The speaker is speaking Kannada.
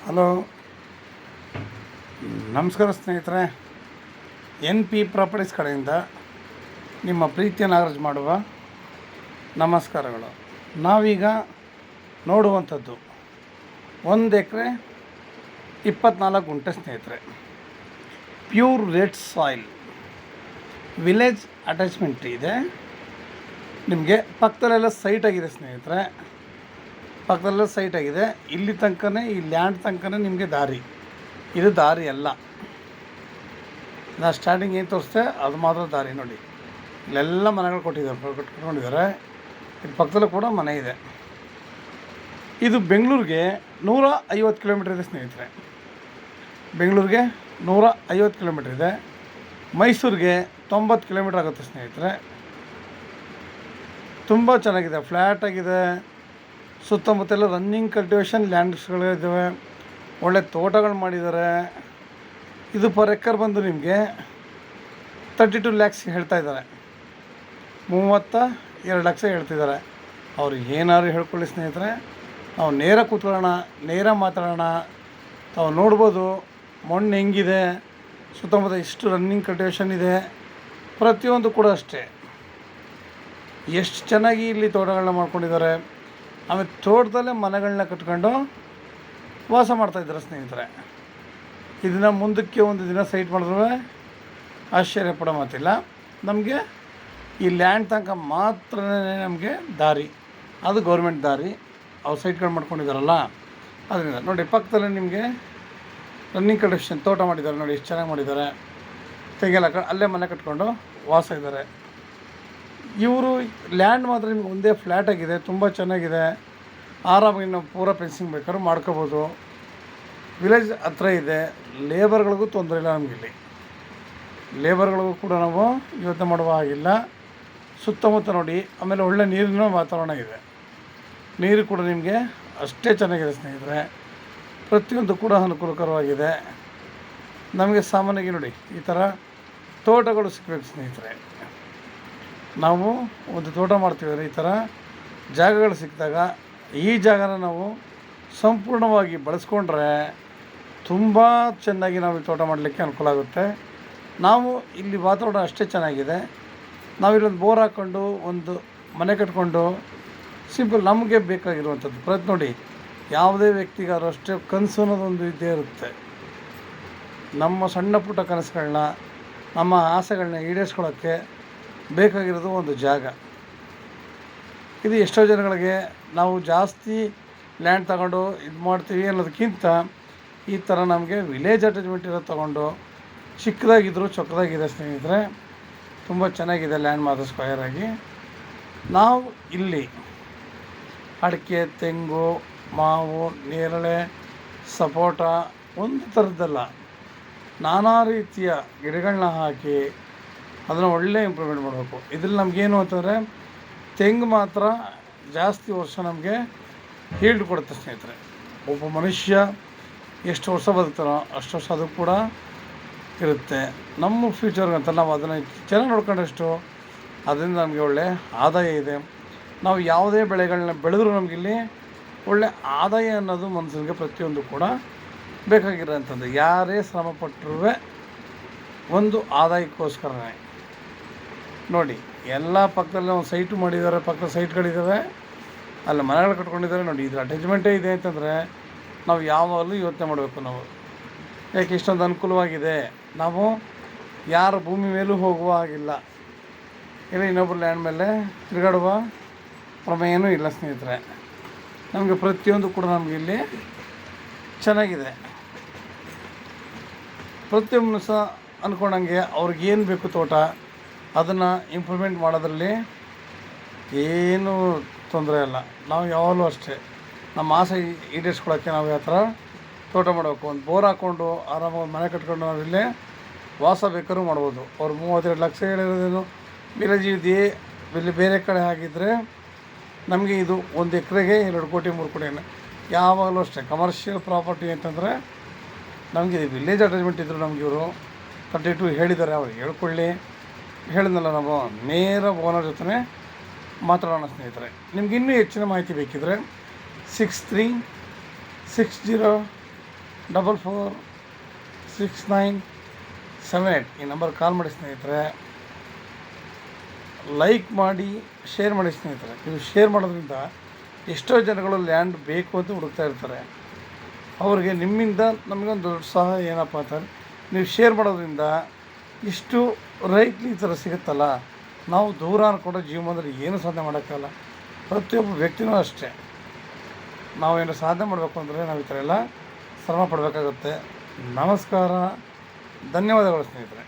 ಹಲೋ, ನಮಸ್ಕಾರ ಸ್ನೇಹಿತರೆ. ಎನ್ ಪಿ ಪ್ರಾಪರ್ಟೀಸ್ ಕಡೆಯಿಂದ ನಿಮ್ಮ ಪ್ರೀತಿಯ ನಾಗರಾಜ್ ಮಾಡುವ ನಮಸ್ಕಾರಗಳು. ನಾವೀಗ ನೋಡುವಂಥದ್ದು 1 ಎಕರೆ 24 ಗುಂಟೆ ಸ್ನೇಹಿತರೆ. Pure red soil village attachment ಇದೆ. ನಿಮಗೆ ಪಕ್ಕದಲ್ಲೆಲ್ಲ ಸೈಟ್ ಆಗಿದೆ ಸ್ನೇಹಿತರೆ. ಪಕ್ಕದಲ್ಲೆಲ್ಲ ಸೈಟ್ ಆಗಿದೆ. ಇಲ್ಲಿ ತನಕನೇ, ಈ ಲ್ಯಾಂಡ್ ತನಕನೇ ನಿಮಗೆ ದಾರಿ. ಇದು ದಾರಿ ಅಲ್ಲ. ನಾ ಸ್ಟಾರ್ಟಿಂಗ್ ಏನು ತೋರಿಸ್ದೆ ಅದು ಮಾತ್ರ ದಾರಿ. ನೋಡಿ, ಇಲ್ಲೆಲ್ಲ ಮನೆಗಳು ಕಟ್ಕೊಂಡಿದ್ದಾರೆ. ಇದು ಪಕ್ಕದಲ್ಲೂ ಕೂಡ ಮನೆ ಇದೆ. ಇದು ಬೆಂಗಳೂರಿಗೆ 150 ಕಿಲೋಮೀಟ್ರ್ ಇದೆ ಸ್ನೇಹಿತರೆ. ಬೆಂಗಳೂರಿಗೆ 150 ಕಿಲೋಮೀಟ್ರ್ ಇದೆ. ಮೈಸೂರಿಗೆ 90 ಕಿಲೋಮೀಟ್ರ್ ಆಗುತ್ತೆ ಸ್ನೇಹಿತರೆ. ತುಂಬ ಚೆನ್ನಾಗಿದೆ, ಫ್ಲ್ಯಾಟ್ ಆಗಿದೆ. ಸುತ್ತಮುತ್ತಲ ರನ್ನಿಂಗ್ ಕಲ್ಟಿವೇಷನ್ ಲ್ಯಾಂಡ್ಸ್ಗಳಿದ್ದಾವೆ. ಒಳ್ಳೆ ತೋಟಗಳು ಮಾಡಿದ್ದಾರೆ. ಇದು ಪರ್ ಎಕರ್ ಬಂದು ನಿಮಗೆ 32 ಲ್ಯಾಕ್ಸ್ ಹೇಳ್ತಾ ಇದ್ದಾರೆ. 32 ಲಕ್ಷ ಹೇಳ್ತಿದ್ದಾರೆ. ಅವ್ರು ಏನಾದ್ರು ಹೇಳ್ಕೊಳ್ಳಿ ಸ್ನೇಹಿತರೆ, ನಾವು ನೇರ ಕೂತ್ಕೊಳ್ಳೋಣ, ನೇರ ಮಾತಾಡೋಣ. ತಾವು ನೋಡ್ಬೋದು ಮಣ್ಣು ಹೆಂಗಿದೆ, ಸುತ್ತಮುತ್ತ ಇಷ್ಟು ರನ್ನಿಂಗ್ ಕಲ್ಟಿವೇಷನ್ ಇದೆ. ಪ್ರತಿಯೊಂದು ಕೂಡ ಅಷ್ಟೇ ಎಷ್ಟು ಚೆನ್ನಾಗಿ ಇಲ್ಲಿ ತೋಟಗಳನ್ನ ಮಾಡ್ಕೊಂಡಿದ್ದಾರೆ. ಆಮೇಲೆ ತೋಟದಲ್ಲೇ ಮನೆಗಳನ್ನ ಕಟ್ಕೊಂಡು ವಾಸ ಮಾಡ್ತಾಯಿದ್ದಾರೆ ಸ್ನೇಹಿತರೆ. ಇದನ್ನು ಮುಂದಕ್ಕೆ ಒಂದು ದಿನ ಸೈಟ್ ಮಾಡಿದ್ರೂ ಆಶ್ಚರ್ಯ ಪಡೋ ಮಾತಿಲ್ಲ. ನಮಗೆ ಈ ಲ್ಯಾಂಡ್ ತನಕ ಮಾತ್ರ ನಮಗೆ ದಾರಿ, ಅದು ಗೌರ್ಮೆಂಟ್ ದಾರಿ. ಅವ್ರು ಸೈಟ್ಗಳು ಮಾಡ್ಕೊಂಡಿದ್ದಾರಲ್ಲ, ಅದರಿಂದ ನೋಡಿ ಪಕ್ಕದಲ್ಲೇ ನಿಮಗೆ ರನ್ನಿಂಗ್ ಕಲ್ಟಿವೇಷನ್ ತೋಟ ಮಾಡಿದ್ದಾರೆ. ನೋಡಿ ಎಷ್ಟು ಚೆನ್ನಾಗಿ ಮಾಡಿದ್ದಾರೆ. ತೆಗೆಲ್ಲ ಅಲ್ಲೇ ಮನೆ ಕಟ್ಕೊಂಡು ವಾಸ ಇದ್ದಾರೆ. ಇವರು ಲ್ಯಾಂಡ್ ಮಾತ್ರ ನಿಮ್ಗೆ ಒಂದೇ ಫ್ಲ್ಯಾಟ್ ಆಗಿದೆ, ತುಂಬ ಚೆನ್ನಾಗಿದೆ. ಆರಾಮಾಗಿ ನಾವು ಪೂರ ಫೆನ್ಸಿಂಗ್ ಬೇಕಾದ್ರೂ ಮಾಡ್ಕೋಬೋದು. ವಿಲೇಜ್ ಹತ್ರ ಇದೆ. ಲೇಬರ್ಗಳಿಗೂ ತೊಂದರೆ ಇಲ್ಲ ನಮಗಿಲ್ಲಿ. ಲೇಬರ್ಗಳಿಗೂ ಕೂಡ ನಾವು ಯೋಚನೆ ಮಾಡುವ ಹಾಗಿಲ್ಲ. ಸುತ್ತಮುತ್ತ ನೋಡಿ, ಆಮೇಲೆ ಒಳ್ಳೆ ನೀರಿನ ವಾತಾವರಣ ಇದೆ. ನೀರು ಕೂಡ ನಿಮಗೆ ಅಷ್ಟೇ ಚೆನ್ನಾಗಿದೆ ಸ್ನೇಹಿತರೆ. ಪ್ರತಿಯೊಂದು ಕೂಡ ಅನುಕೂಲಕರವಾಗಿದೆ. ನಮಗೆ ಸಾಮಾನ್ಯವಾಗಿ ನೋಡಿ ಈ ಥರ ತೋಟಗಳು ಸಿಗಬೇಕು ಸ್ನೇಹಿತರೆ. ನಾವು ಒಂದು ತೋಟ ಮಾಡ್ತೀವಿ, ಈ ಥರ ಜಾಗಗಳು ಸಿಕ್ಕಿದಾಗ ಈ ಜಾಗನ ನಾವು ಸಂಪೂರ್ಣವಾಗಿ ಬಳಸ್ಕೊಂಡ್ರೆ ತುಂಬ ಚೆನ್ನಾಗಿ ನಾವು ಈ ತೋಟ ಮಾಡಲಿಕ್ಕೆ ಅನುಕೂಲ ಆಗುತ್ತೆ. ನಾವು ಇಲ್ಲಿ ವಾತಾವರಣ ಅಷ್ಟೇ ಚೆನ್ನಾಗಿದೆ. ನಾವಿಲ್ಲೊಂದು ಬೋರ್ ಹಾಕ್ಕೊಂಡು ಒಂದು ಮನೆ ಕಟ್ಕೊಂಡು ಸಿಂಪಲ್ ನಮಗೆ ಬೇಕಾಗಿರುವಂಥದ್ದು ಪ್ರತಿ ನೋಡಿ, ಯಾವುದೇ ವ್ಯಕ್ತಿಗಾರು ಅಷ್ಟೇ ಕನಸು ಅನ್ನೋದೊಂದು ಇದ್ದೇ ಇರುತ್ತೆ. ನಮ್ಮ ಸಣ್ಣ ಪುಟ್ಟ ಕನಸುಗಳನ್ನ, ನಮ್ಮ ಆಸೆಗಳನ್ನ ಈಡೇರಿಸ್ಕೊಳ್ಳೋಕ್ಕೆ ಬೇಕಾಗಿರೋದು ಒಂದು ಜಾಗ. ಇದು ಎಷ್ಟೋ ಜನಗಳಿಗೆ ನಾವು ಜಾಸ್ತಿ ಲ್ಯಾಂಡ್ ತಗೊಂಡು ಇದು ಮಾಡ್ತೀವಿ ಅನ್ನೋದಕ್ಕಿಂತ ಈ ಥರ ನಮಗೆ ವಿಲೇಜ್ ಅಟ್ಯಾಚ್ಮೆಂಟ್ ಇರೋದು ತೊಗೊಂಡು ಚಿಕ್ಕದಾಗಿದ್ದರೂ ಚೊಕ್ಕದಾಗಿದೆ ಸ್ನೇಹಿತರೆ. ತುಂಬ ಚೆನ್ನಾಗಿದೆ ಲ್ಯಾಂಡ್ ಮಾತ್ರ ಸ್ಕ್ವಯರ್ ಆಗಿ. ನಾವು ಇಲ್ಲಿ ಅಡಿಕೆ, ತೆಂಗು, ಮಾವು, ನೇರಳೆ, ಸಪೋಟ ಒಂದು ಥರದ್ದಲ್ಲ, ನಾನಾ ರೀತಿಯ ಗಿಡಗಳನ್ನ ಹಾಕಿ ಅದನ್ನು ಒಳ್ಳೆ ಇಂಪ್ರೂವ್ಮೆಂಟ್ ಮಾಡಬೇಕು. ಇದ್ರಲ್ಲಿ ನಮಗೇನು ಅಂತಂದರೆ ತೆಂಗು ಮಾತ್ರ ಜಾಸ್ತಿ ವರ್ಷ ನಮಗೆ ಹೀಲ್ಡ್ ಕೊಡುತ್ತೆ ಸ್ನೇಹಿತರೆ. ಒಬ್ಬ ಮನುಷ್ಯ ಎಷ್ಟು ವರ್ಷ ಬದುಕ್ತಾರೋ ಅಷ್ಟು ವರ್ಷ ಅದು ಕೂಡ ಇರುತ್ತೆ. ನಮ್ಮ ಫ್ಯೂಚರ್ಗಂತ ನಾವು ಅದನ್ನು ಚೆನ್ನಾಗಿ ನೋಡ್ಕೊಂಡಷ್ಟು ಅದರಿಂದ ನಮಗೆ ಒಳ್ಳೆ ಆದಾಯ ಇದೆ. ನಾವು ಯಾವುದೇ ಬೆಳೆಗಳನ್ನ ಬೆಳೆದ್ರೂ ನಮಗಿಲ್ಲಿ ಒಳ್ಳೆ ಆದಾಯ ಅನ್ನೋದು ಮನುಷ್ಯನಿಗೆ ಪ್ರತಿಯೊಂದು ಕೂಡ ಬೇಕಾಗಿರೋಂಥದ್ದು. ಯಾರೇ ಶ್ರಮಪಟ್ಟರೂ ಒಂದು ಆದಾಯಕ್ಕೋಸ್ಕರನೇ. ನೋಡಿ, ಎಲ್ಲ ಪಕ್ಕದಲ್ಲಿ ಒಂದು ಸೈಟು ಮಾಡಿದ್ದಾರೆ, ಪಕ್ಕದ ಸೈಟ್ಗಳಿದ್ದಾವೆ, ಅಲ್ಲಿ ಮನೆಗಳು ಕಟ್ಕೊಂಡಿದ್ದಾರೆ. ನೋಡಿ, ಇದು ಅಟ್ಯಾಚ್ಮೆಂಟೇ ಇದೆ ಅಂತಂದರೆ ನಾವು ಯಾವಾಗಲೂ ಯೋಚನೆ ಮಾಡಬೇಕು. ನಾವು ಯಾಕೆ ಇಷ್ಟೊಂದು ಅನುಕೂಲವಾಗಿದೆ, ನಾವು ಯಾರ ಭೂಮಿ ಮೇಲೂ ಹೋಗುವ ಹಾಗಿಲ್ಲ, ಇಲ್ಲ ಇನ್ನೊಬ್ಬರು ಲ್ಯಾಂಡ್ ಮೇಲೆ ತಿರುಗಾಡುವ ಪ್ರಮೇಯನೂ ಇಲ್ಲ ಸ್ನೇಹಿತರೆ. ನಮಗೆ ಪ್ರತಿಯೊಂದು ಕೂಡ ನಮಗಿಲ್ಲಿ ಚೆನ್ನಾಗಿದೆ. ಪ್ರತಿಯೊಬ್ಬನು ಸಹ ಅಂದ್ಕೊಂಡಂಗೆ ಅವ್ರಿಗೇನು ಬೇಕು ತೋಟ ಅದನ್ನು ಇಂಪ್ರೂವ್ಮೆಂಟ್ ಮಾಡೋದ್ರಲ್ಲಿ ಏನೂ ತೊಂದರೆ ಇಲ್ಲ. ನಾವು ಯಾವಾಗಲೂ ಅಷ್ಟೇ ನಮ್ಮ ಆಸೆ ಈಡೇರಿಸ್ಕೊಳ್ಳೋಕ್ಕೆ ನಾವು ಯಾವ ಥರ ತೋಟ ಮಾಡಬೇಕು. ಒಂದು ಬೋರ್ ಹಾಕ್ಕೊಂಡು ಆರಾಮಾಗಿ ಮನೆ ಕಟ್ಕೊಂಡು ನಾವು ಇಲ್ಲೇ ವಾಸ ಬೇಕಾದ್ರೂ ಮಾಡ್ಬೋದು. ಅವ್ರು 32 ಲಕ್ಷ ಹೇಳಿರೋದೇನು ವಿಲೇಜ್ ಇದೆ. ಇಲ್ಲಿ ಬೇರೆ ಕಡೆ ಆಗಿದ್ದರೆ ನಮಗೆ ಇದು 1 ಎಕರೆಗೆ 2 ಕೋಟಿ 3 ಕೋಟಿ. ಯಾವಾಗಲೂ ಅಷ್ಟೇ ಕಮರ್ಷಿಯಲ್ ಪ್ರಾಪರ್ಟಿ ಅಂತಂದರೆ ನಮಗೆ ವಿಲೇಜ್ ಅಟ್ಯಾಚ್ಮೆಂಟ್ ಇದ್ದರು ನಮ್ಗೆ ಇವರು 32 ಹೇಳಿದ್ದಾರೆ. ಅವ್ರು ಹೇಳ್ಕೊಳ್ಳಿ, ಹೇಳಿದ್ನಲ್ಲ, ನಾವು ನೇರ ಓನರ್ ಜೊತೆ ಮಾತಾಡೋಣ ಸ್ನೇಹಿತರೆ. ನಿಮ್ಗೆ ಇನ್ನೂ ಹೆಚ್ಚಿನ ಮಾಹಿತಿ ಬೇಕಿದ್ದರೆ 6360 446978 ಈ ನಂಬರ್ ಕಾಲ್ ಮಾಡಿ ಸ್ನೇಹಿತರೆ. ಲೈಕ್ ಮಾಡಿ, ಶೇರ್ ಮಾಡಿ ಸ್ನೇಹಿತರೆ. ನೀವು ಶೇರ್ ಮಾಡೋದ್ರಿಂದ ಎಷ್ಟೋ ಜನಗಳು ಲ್ಯಾಂಡ್ ಬೇಕು ಅಂತ ಹುಡುಕ್ತಾ ಇರ್ತಾರೆ. ಅವ್ರಿಗೆ ನಿಮ್ಮಿಂದ ನಮಗೊಂದು ದೊಡ್ಡ ಸಹಾಯ ಏನಪ್ಪ ಅಂತಂದರೆ, ನೀವು ಶೇರ್ ಮಾಡೋದ್ರಿಂದ ಇಷ್ಟು ರೈಟ್ಲಿ ಈ ಥರ ಸಿಗುತ್ತಲ್ಲ, ನಾವು ದೂರ ಅಂದ್ಕೊಂಡು ಜೀವನದಲ್ಲಿ ಏನೂ ಸಾಧನೆ ಮಾಡೋಕ್ಕಲ್ಲ. ಪ್ರತಿಯೊಬ್ಬ ವ್ಯಕ್ತಿನೂ ಅಷ್ಟೇ, ನಾವೇನು ಸಾಧನೆ ಮಾಡಬೇಕು ಅಂದರೆ ನಾವು ಈ ಥರ ಎಲ್ಲ ಶ್ರಮ ಪಡಬೇಕಾಗುತ್ತೆ. ನಮಸ್ಕಾರ, ಧನ್ಯವಾದಗಳು ಸ್ನೇಹಿತರೆ.